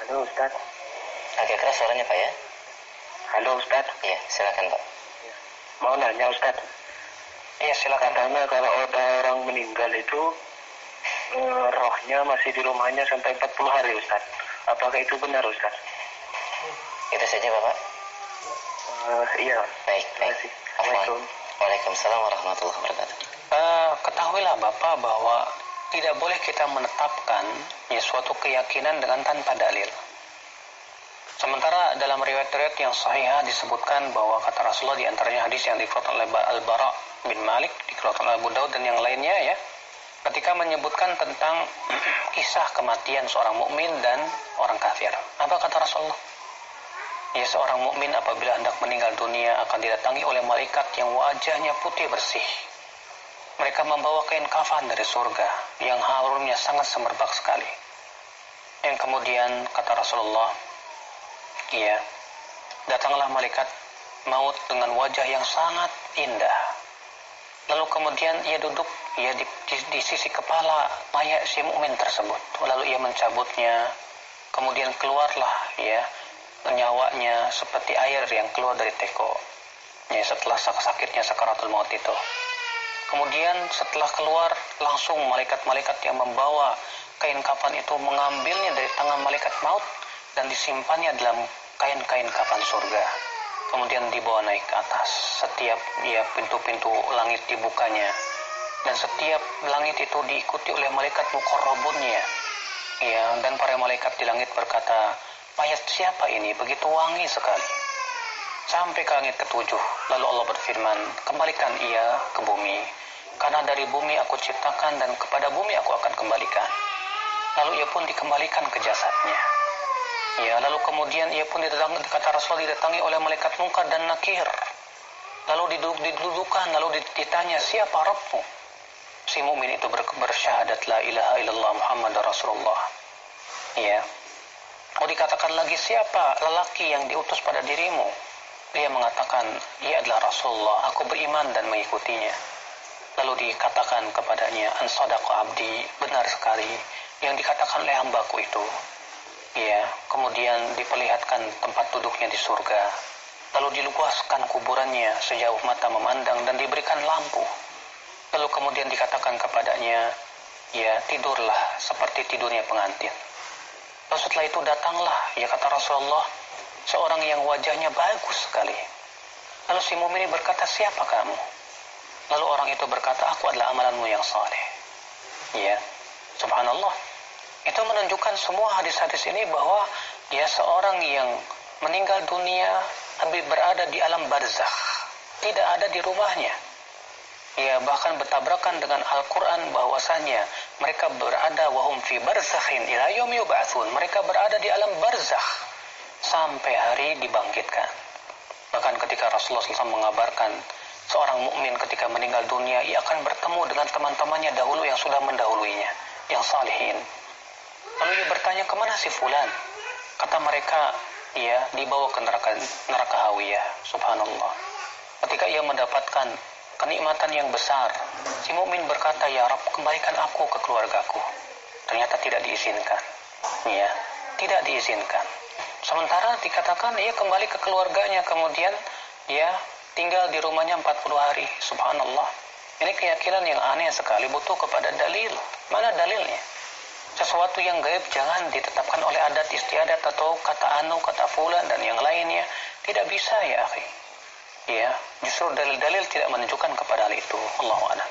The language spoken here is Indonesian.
Halo Ustaz. Agak keras suaranya Pak ya? Halo Ustaz. Iya, silakan Pak. Mau nanya Ustaz. Iya, silakan. Katanya kalau ada orang meninggal itu rohnya masih di rumahnya sampai 40 hari Ustaz. Apakah itu benar Ustaz? Itu saja Bapak? Iya. Baik. Assalamualaikum. Waalaikumsalam warahmatullahi wabarakatuh. Ketahuilah Bapak bahwa tidak boleh kita menetapkan suatu keyakinan dengan tanpa dalil. Sementara dalam riwayat-riwayat yang sahihah disebutkan bahwa kata Rasulullah, di antaranya hadis yang dikeluarkan oleh Al-Bara bin Malik, dikeluarkan oleh Abu Daud dan yang lainnya ya, ketika menyebutkan tentang kisah kematian seorang mukmin dan orang kafir. Apa kata Rasulullah? Ya, seorang mukmin apabila hendak meninggal dunia akan didatangi oleh malaikat yang wajahnya putih bersih. Mereka membawa kain kafan dari surga yang harumnya sangat semerbak sekali. Yang kemudian kata Rasulullah, ya, datanglah malaikat maut dengan wajah yang sangat indah. Lalu kemudian ia duduk di sisi kepala mayat si mukmin tersebut. Lalu ia mencabutnya. Kemudian keluarlah nyawanya seperti air yang keluar dari teko. Ya, setelah sakitnya sakaratul maut itu. Kemudian setelah keluar, langsung malaikat-malaikat yang membawa kain kafan itu mengambilnya dari tangan malaikat maut dan disimpannya dalam kain-kain kafan surga. Kemudian dibawa naik ke atas. Setiap pintu-pintu langit dibukanya. Dan setiap langit itu diikuti oleh malaikat muqarrabunnya. Ya, dan para malaikat di langit berkata, mayat siapa ini? Begitu wangi sekali. Sampai ke langit ketujuh. Lalu Allah berfirman, kembalikan ia ke bumi. Karena dari bumi aku ciptakan dan kepada bumi aku akan kembalikan. Lalu ia pun dikembalikan ke jasadnya. Ya, lalu kemudian ia pun kata Rasul didatangi oleh malaikat Munkar dan Nakir. Lalu didudukan, lalu ditanya, siapa Rabbmu? Si mukmin itu bersyahadat la ilaha illallah Muhammad Rasulullah. Ya. Dikatakan lagi, siapa lelaki yang diutus pada dirimu? Dia mengatakan, ia adalah Rasulullah, aku beriman dan mengikutinya. Lalu dikatakan kepadanya, an sadaqa abdi, benar sekali yang dikatakan oleh hambaku itu. Ya, kemudian diperlihatkan tempat duduknya di surga. Lalu diluaskan kuburannya sejauh mata memandang dan diberikan lampu. Lalu kemudian dikatakan kepadanya, ya, tidurlah seperti tidurnya pengantin. Lalu setelah itu datanglah, ya kata Rasulullah, seorang yang wajahnya bagus sekali. Lalu si mukmin berkata, siapa kamu? Lalu orang itu berkata, aku adalah amalanmu yang saleh. Ya, subhanallah. Itu menunjukkan semua hadis-hadis ini bahwa ya seorang yang meninggal dunia habis berada di alam barzakh, tidak ada di rumahnya. Ya, bahkan bertabrakan dengan Al-Quran bahwasanya mereka berada wahum fi barzakhin ila yaumi yub'atsun. Mereka berada di alam barzakh sampai hari dibangkitkan. Bahkan ketika Rasulullah SAW mengabarkan seorang mukmin ketika meninggal dunia, ia akan bertemu dengan teman-temannya dahulu yang sudah mendahuluinya, yang salihin. Lalu ia bertanya, kemana si fulan? Kata mereka, ia dibawa ke neraka Hawiyah. Subhanallah. Ketika ia mendapatkan kenikmatan yang besar, si mukmin berkata, ya Rabb, kembalikan aku ke keluargaku. Ternyata tidak diizinkan. Ya, tidak diizinkan. Sementara dikatakan ia kembali ke keluarganya, kemudian ia tinggal di rumahnya 40 hari. Subhanallah. Ini keyakinan yang aneh sekali, butuh kepada dalil. Mana dalilnya? Sesuatu yang gaib jangan ditetapkan oleh adat istiadat atau kata anu, kata fulan dan yang lainnya. Tidak bisa ya akhi. Ya, justru dalil-dalil tidak menunjukkan kepada hal itu. Allahu a'lam.